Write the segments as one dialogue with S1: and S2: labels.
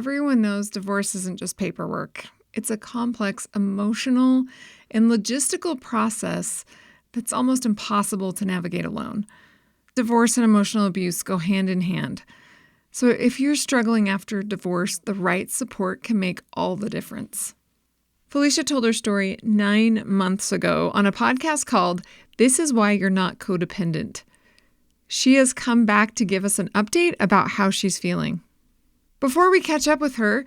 S1: everyone knows divorce isn't just paperwork. It's a complex emotional and logistical process that's almost impossible to navigate alone. Divorce and emotional abuse go hand in hand. So if you're struggling after divorce, the right support can make all the difference. Felicia told her story 9 months ago on a podcast called This Is Why You're Not Codependent. She has come back to give us an update about how she's feeling. Before we catch up with her,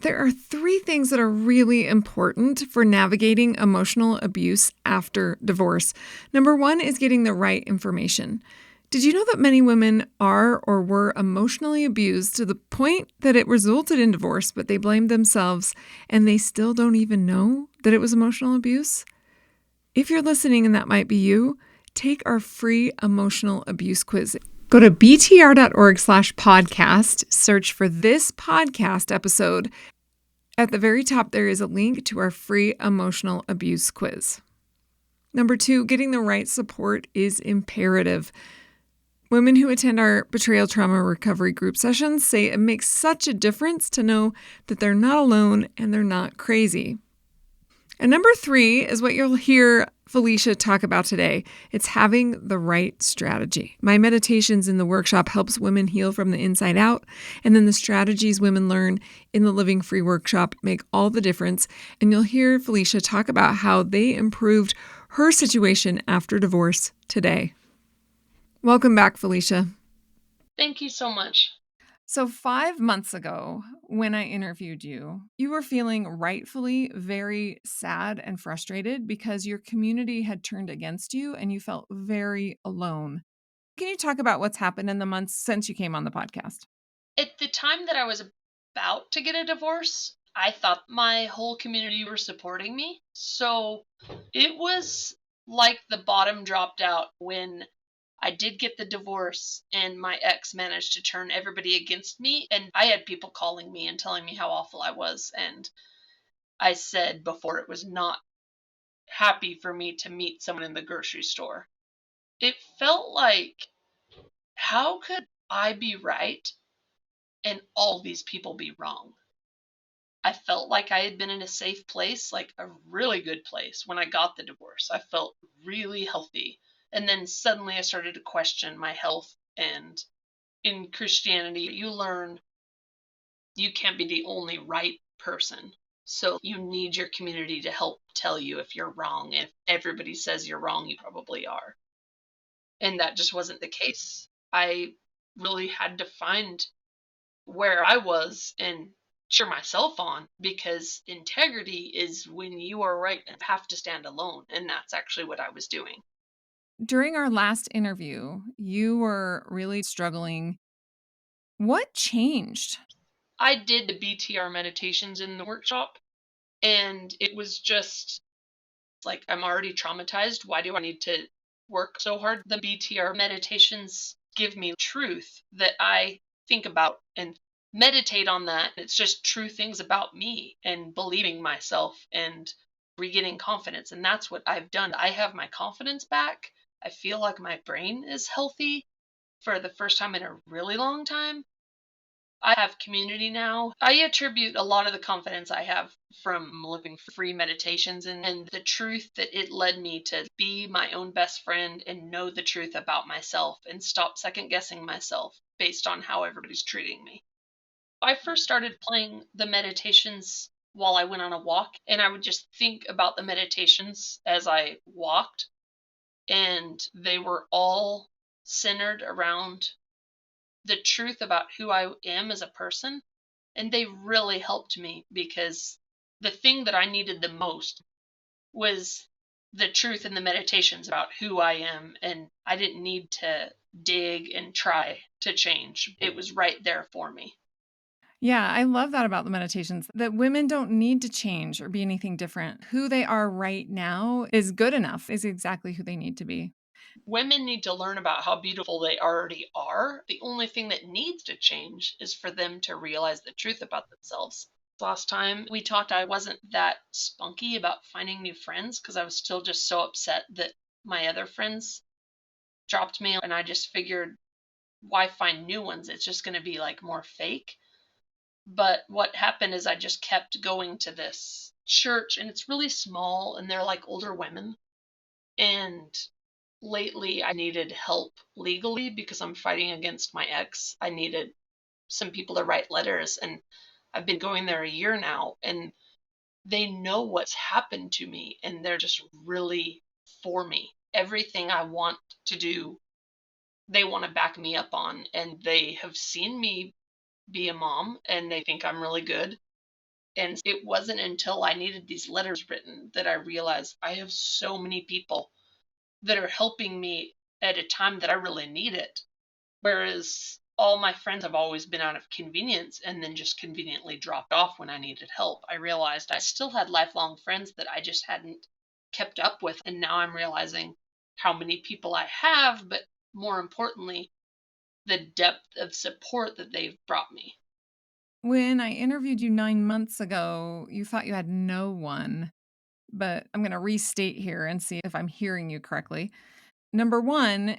S1: there are 3 things that are really important for navigating emotional abuse after divorce. Number 1 is getting the right information. Did you know that many women are or were emotionally abused to the point that it resulted in divorce, but they blamed themselves and they still don't even know that it was emotional abuse? If you're listening and that might be you, take our free emotional abuse quiz. Go to btr.org/podcast, search for this podcast episode. At the very top, there is a link to our free emotional abuse quiz. Number 2, getting the right support is imperative. Women who attend our betrayal trauma recovery group sessions say it makes such a difference to know that they're not alone and they're not crazy. And number 3 is what you'll hear Felicia talk about today. It's having the right strategy. My meditations in the workshop helps women heal from the inside out, and then the strategies women learn in the Living Free workshop make all the difference. And you'll hear Felicia talk about how they improved her situation after divorce today. Welcome back, Felicia.
S2: Thank you so much.
S1: So 5 months ago, when I interviewed you, you were feeling rightfully very sad and frustrated because your community had turned against you and you felt very alone. Can you talk about what's happened in the months since you came on the podcast?
S2: At the time that I was about to get a divorce, I thought my whole community were supporting me. So it was like the bottom dropped out when I did get the divorce and my ex managed to turn everybody against me. And I had people calling me and telling me how awful I was. And I said before it was not happy for me to meet someone in the grocery store. It felt like, how could I be right and all these people be wrong? I felt like I had been in a safe place, like a really good place when I got the divorce. I felt really healthy. And then suddenly I started to question my health. And in Christianity, you learn you can't be the only right person. So you need your community to help tell you if you're wrong. If everybody says you're wrong, you probably are. And that just wasn't the case. I really had to find where I was and cheer myself on, because integrity is when you are right and have to stand alone. And that's actually what I was doing.
S1: During our last interview, you were really struggling. What changed?
S2: I did the BTR meditations in the workshop, and it was just like, I'm already traumatized. Why do I need to work so hard? The BTR meditations give me truth that I think about and meditate on that. It's just true things about me and believing myself and regaining confidence. And that's what I've done. I have my confidence back. I feel like my brain is healthy for the first time in a really long time. I have community now. I attribute a lot of the confidence I have from living free meditations and the truth that it led me to be my own best friend and know the truth about myself and stop second guessing myself based on how everybody's treating me. I first started playing the meditations while I went on a walk, and I would just think about the meditations as I walked, and they were all centered around the truth about who I am as a person. And they really helped me, because the thing that I needed the most was the truth in the meditations about who I am. And I didn't need to dig and try to change. It was right there for me.
S1: Yeah, I love that about the meditations, that women don't need to change or be anything different. Who they are right now is good enough, is exactly who they need to be.
S2: Women need to learn about how beautiful they already are. The only thing that needs to change is for them to realize the truth about themselves. Last time we talked, I wasn't that spunky about finding new friends because I was still just so upset that my other friends dropped me. And I just figured, why find new ones? It's just going to be like more fake. But what happened is I just kept going to this church, and it's really small, and they're like older women. And lately, I needed help legally because I'm fighting against my ex. I needed some people to write letters, and I've been going there a year now, and they know what's happened to me, and they're just really for me. Everything I want to do, they want to back me up on, and they have seen me be a mom, and they think I'm really good. And it wasn't until I needed these letters written that I realized I have so many people that are helping me at a time that I really need it. Whereas all my friends have always been out of convenience and then just conveniently dropped off when I needed help. I realized I still had lifelong friends that I just hadn't kept up with. And now I'm realizing how many people I have, but more importantly, the depth of support that they've brought me.
S1: When I interviewed you 9 months ago, you thought you had no one, but I'm gonna restate here and see if I'm hearing you correctly. Number 1,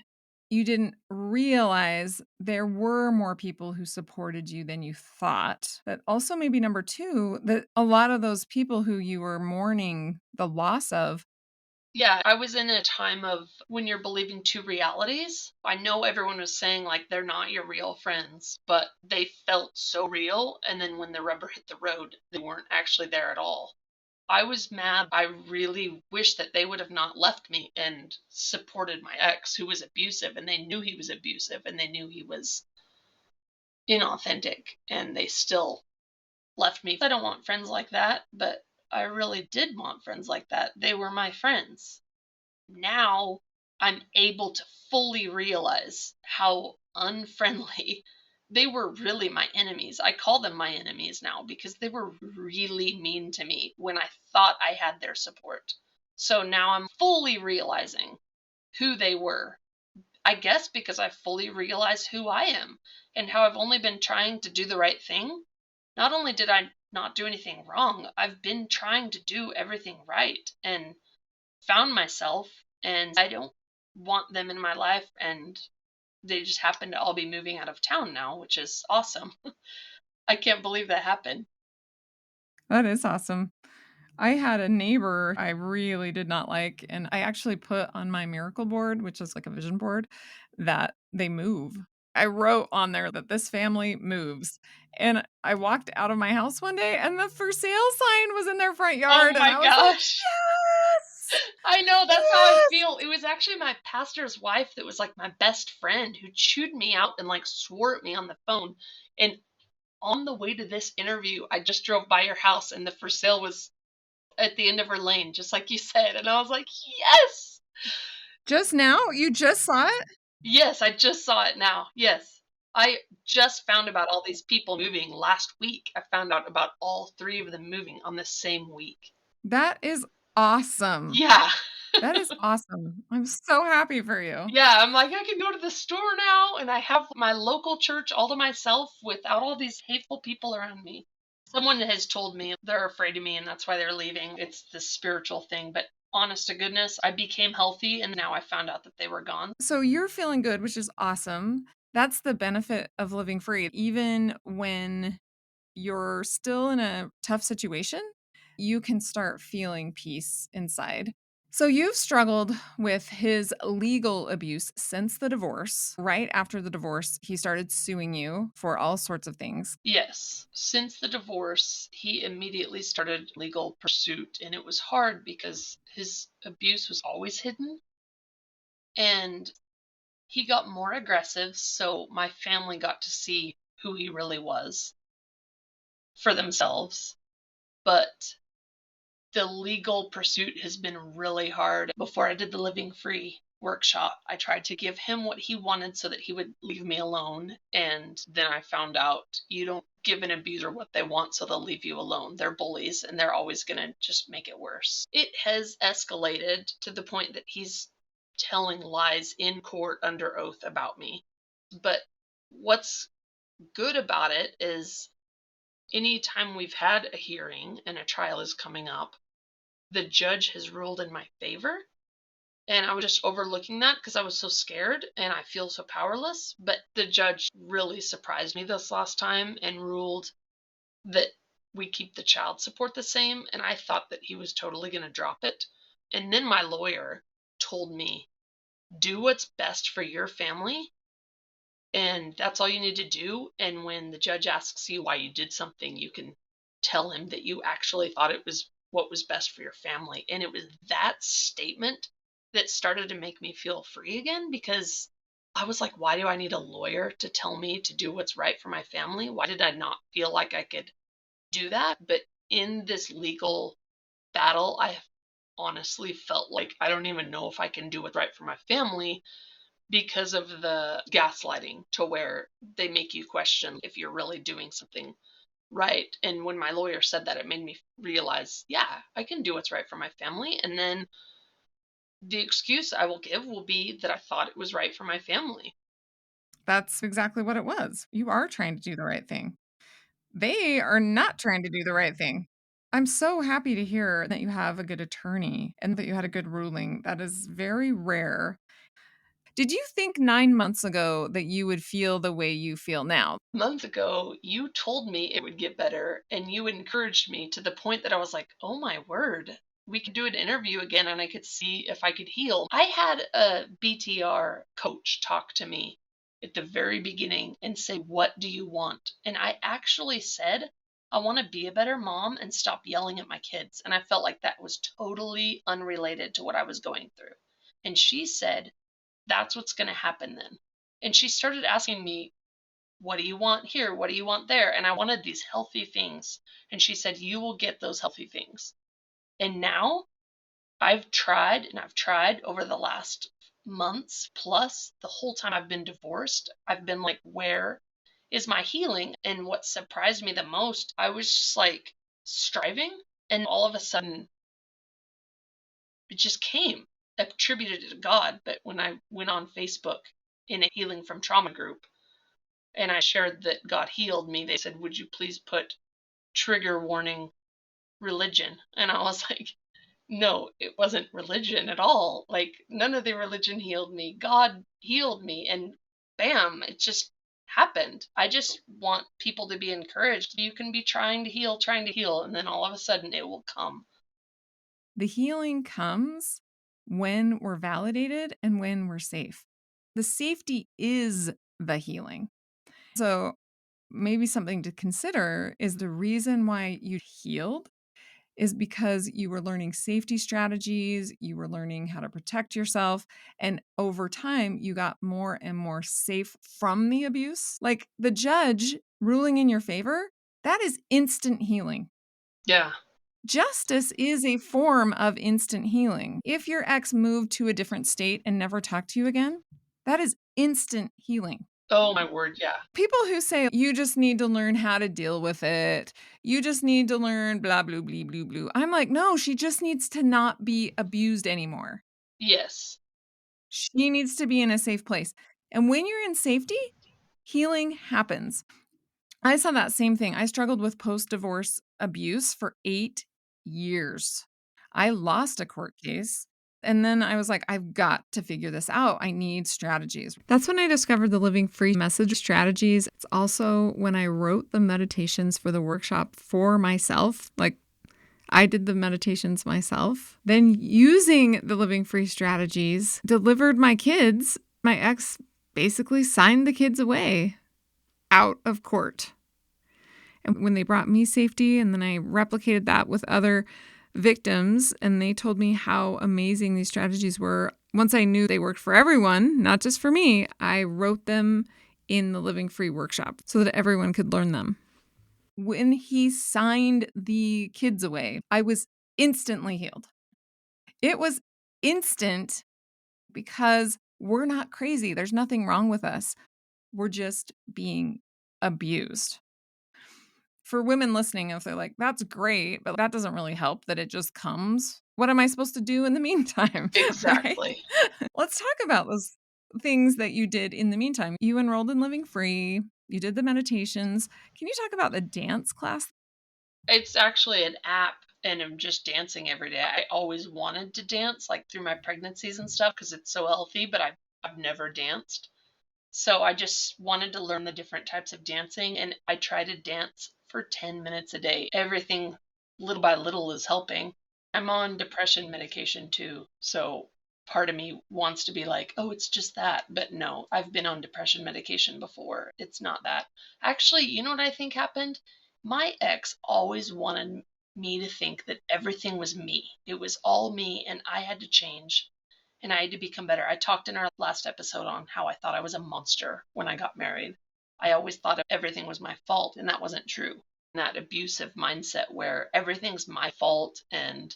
S1: you didn't realize there were more people who supported you than you thought. But also maybe number 2, that a lot of those people who you were mourning the loss of.
S2: Yeah, I was in a time of when you're believing two realities. I know everyone was saying like they're not your real friends, but they felt so real. And then when the rubber hit the road, they weren't actually there at all. I was mad. I really wish that they would have not left me and supported my ex who was abusive, and they knew he was abusive, and they knew he was inauthentic, and they still left me. I don't want friends like that, but I really did want friends like that. They were my friends. Now I'm able to fully realize how unfriendly they were. Really my enemies. I call them my enemies now because they were really mean to me when I thought I had their support. So now I'm fully realizing who they were. I guess because I fully realize who I am and how I've only been trying to do the right thing. Not only did I not do anything wrong, I've been trying to do everything right and found myself, and I don't want them in my life, and they just happen to all be moving out of town now, which is awesome. I can't believe that happened.
S1: That is awesome. I had a neighbor I really did not like, and I actually put on my miracle board, which is like a vision board, that they move. I wrote on there that this family moves. And I walked out of my house one day and the for sale sign was in their front
S2: Oh
S1: yard. And
S2: my
S1: I was like,
S2: gosh.
S1: yes,
S2: I know, that's how I
S1: yes.
S2: feel. It was actually my pastor's wife that was like my best friend who chewed me out and like swore at me on the phone. And on the way to this interview, I just drove by your house and the for sale was at the end of her lane, just like you said. And I was like, yes.
S1: Just now? You just saw it?
S2: Yes, I just saw it now. Yes. I just found about all these people moving last week. I found out about all three of them moving on the same week.
S1: That is awesome.
S2: Yeah.
S1: That is awesome. I'm so happy for you.
S2: Yeah, I'm like, I can go to the store now and I have my local church all to myself without all these hateful people around me. Someone has told me they're afraid of me and that's why they're leaving. It's this spiritual thing, but honest to goodness, I became healthy and now I found out that they were gone.
S1: So you're feeling good, which is awesome. That's the benefit of living free. Even when you're still in a tough situation, you can start feeling peace inside. So you've struggled with his legal abuse since the divorce. Right after the divorce, he started suing you for all sorts of things.
S2: Yes. Since the divorce, he immediately started legal pursuit, and it was hard because his abuse was always hidden, and he got more aggressive, so my family got to see who he really was for themselves. But the legal pursuit has been really hard. Before I did the Living Free workshop, I tried to give him what he wanted so that he would leave me alone. And then I found out you don't give an abuser what they want so they'll leave you alone. They're bullies and they're always going to just make it worse. It has escalated to the point that he's telling lies in court under oath about me. But what's good about it is anytime we've had a hearing and a trial is coming up, the judge has ruled in my favor. And I was just overlooking that because I was so scared and I feel so powerless. But the judge really surprised me this last time and ruled that we keep the child support the same, and I thought that he was totally going to drop it. And then my lawyer told me, do what's best for your family, and that's all you need to do. And when the judge asks you why you did something, you can tell him that you actually thought it was what was best for your family. And it was that statement that started to make me feel free again, because I was like, why do I need a lawyer to tell me to do what's right for my family? Why did I not feel like I could do that? But in this legal battle, I honestly felt like I don't even know if I can do what's right for my family, because of the gaslighting, to where they make you question if you're really doing something right. And when my lawyer said that, it made me realize, yeah, I can do what's right for my family. And then the excuse I will give will be that I thought it was right for my family.
S1: That's exactly what it was. You are trying to do the right thing. They are not trying to do the right thing. I'm so happy to hear that you have a good attorney and that you had a good ruling. That is very rare. Did you think 9 months ago that you would feel the way you feel now?
S2: Months ago, you told me it would get better, and you encouraged me to the point that I was like, oh my word, we could do an interview again and I could see if I could heal. I had a BTR coach talk to me at the very beginning and say, what do you want? And I actually said, I want to be a better mom and stop yelling at my kids. And I felt like that was totally unrelated to what I was going through. And she said, that's what's going to happen then. And she started asking me, what do you want here? What do you want there? And I wanted these healthy things. And she said, you will get those healthy things. And now I've tried and I've tried over the last months plus, the whole time I've been divorced. I've been like, where is my healing? And what surprised me the most, I was just like striving. And all of a sudden, it just came. I attributed it to God. But when I went on Facebook in a healing from trauma group, and I shared that God healed me, they said, would you please put trigger warning religion? And I was like, no, it wasn't religion at all. Like, none of the religion healed me. God healed me. And bam, it just happened. I just want people to be encouraged. You can be trying to heal, and then all of a sudden it will come.
S1: The healing comes when we're validated and when we're safe. The safety is the healing. So, maybe something to consider is the reason why you healed is because you were learning safety strategies, you were learning how to protect yourself, and over time, you got more and more safe from the abuse. Like the judge ruling in your favor, that is instant healing.
S2: Yeah.
S1: Justice is a form of instant healing. If your ex moved to a different state and never talked to you again, that is instant healing.
S2: Oh my word, yeah.
S1: People who say you just need to learn how to deal with it, you just need to learn blah, blah, blah, blah, blah. I'm like, no, she just needs to not be abused anymore.
S2: Yes.
S1: She needs to be in a safe place. And when you're in safety, healing happens. I saw that same thing. I struggled with post-divorce abuse for 8 years. I lost a court case. And then I was like, I've got to figure this out. I need strategies. That's when I discovered the Living Free message strategies. It's also when I wrote the meditations for the workshop for myself. Like, I did the meditations myself. Then, using the Living Free strategies, delivered my kids. My ex basically signed the kids away out of court. And when they brought me safety, and then I replicated that with other victims, and they told me how amazing these strategies were. Once I knew they worked for everyone, not just for me, I wrote them in the Living Free workshop so that everyone could learn them. When he signed the kids away, I was instantly healed. It was instant because we're not crazy. There's nothing wrong with us. We're just being abused. For women listening, if they're like, that's great, but that doesn't really help that it just comes. What am I supposed to do in the meantime?
S2: Exactly.
S1: Right? Let's talk about those things that you did in the meantime. You enrolled in Living Free. You did the meditations. Can you talk about the dance class?
S2: It's actually an app, and I'm just dancing every day. I always wanted to dance, like through my pregnancies and stuff, because it's so healthy, but I've never danced. So I just wanted to learn the different types of dancing, and I try to dance for 10 minutes a day. Everything little by little is helping. I'm on depression medication too. So part of me wants to be like, oh, it's just that. But no, I've been on depression medication before. It's not that. Actually, you know what I think happened? My ex always wanted me to think that everything was me. It was all me and I had to change and I had to become better. I talked in our last episode on how I thought I was a monster when I got married. I always thought everything was my fault, and that wasn't true. That abusive mindset where everything's my fault and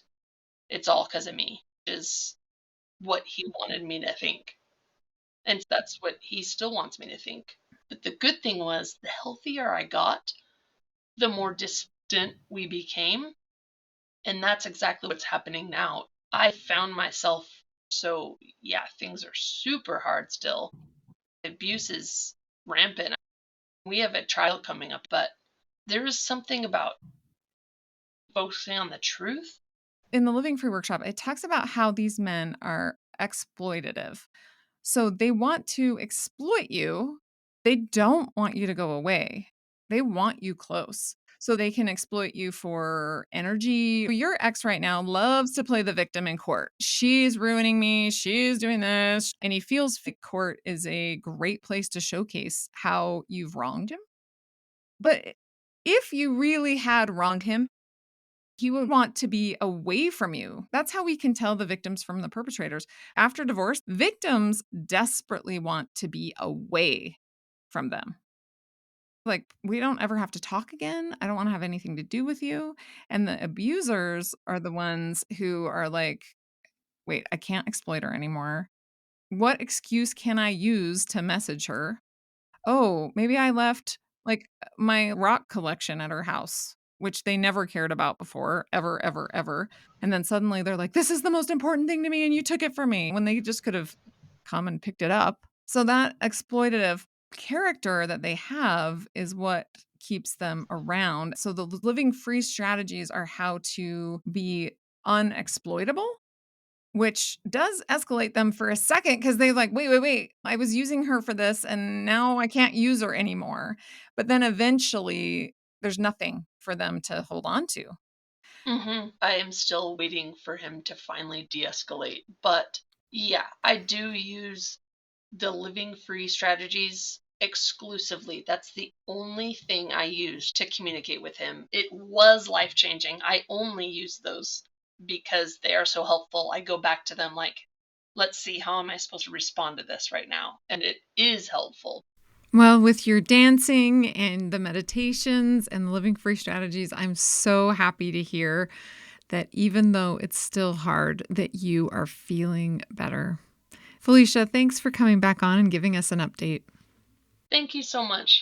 S2: it's all because of me is what he wanted me to think. And that's what he still wants me to think. But the good thing was, the healthier I got, the more distant we became. And that's exactly what's happening now. I found myself, so yeah, things are super hard still. Abuse is rampant. We have a trial coming up, but there is something about focusing on the truth.
S1: In the Living Free workshop, it talks about how these men are exploitative. So they want to exploit you. They don't want you to go away. They want you close so they can exploit you for energy. Your ex right now loves to play the victim in court. She's ruining me. She's doing this. And he feels court is a great place to showcase how you've wronged him. But if you really had wronged him, he would want to be away from you. That's how we can tell the victims from the perpetrators. After divorce, victims desperately want to be away from them. Like, we don't ever have to talk again. I don't want to have anything to do with you. And the abusers are the ones who are like, wait, I can't exploit her anymore. What excuse can I use to message her? Oh, maybe I left like my rock collection at her house, which they never cared about before, ever, ever, ever. And then suddenly they're like, this is the most important thing to me and you took it from me when they just could have come and picked it up. So that exploitative character that they have is what keeps them around. So the living free strategies are how to be unexploitable, which does escalate them for a second because they're like, wait. I was using her for this and now I can't use her anymore. But then eventually there's nothing for them to hold on to.
S2: I am still waiting for him to finally de escalate. But yeah, I do use the living free strategies exclusively. That's the only thing I use to communicate with him. It was life changing. I only use those because they are so helpful. I go back to them like, let's see, how am I supposed to respond to this right now? And it is helpful.
S1: Well, with your dancing and the meditations and the living free strategies, I'm so happy to hear that even though it's still hard, that you are feeling better. Felicia, thanks for coming back on and giving us an update.
S2: Thank you so much.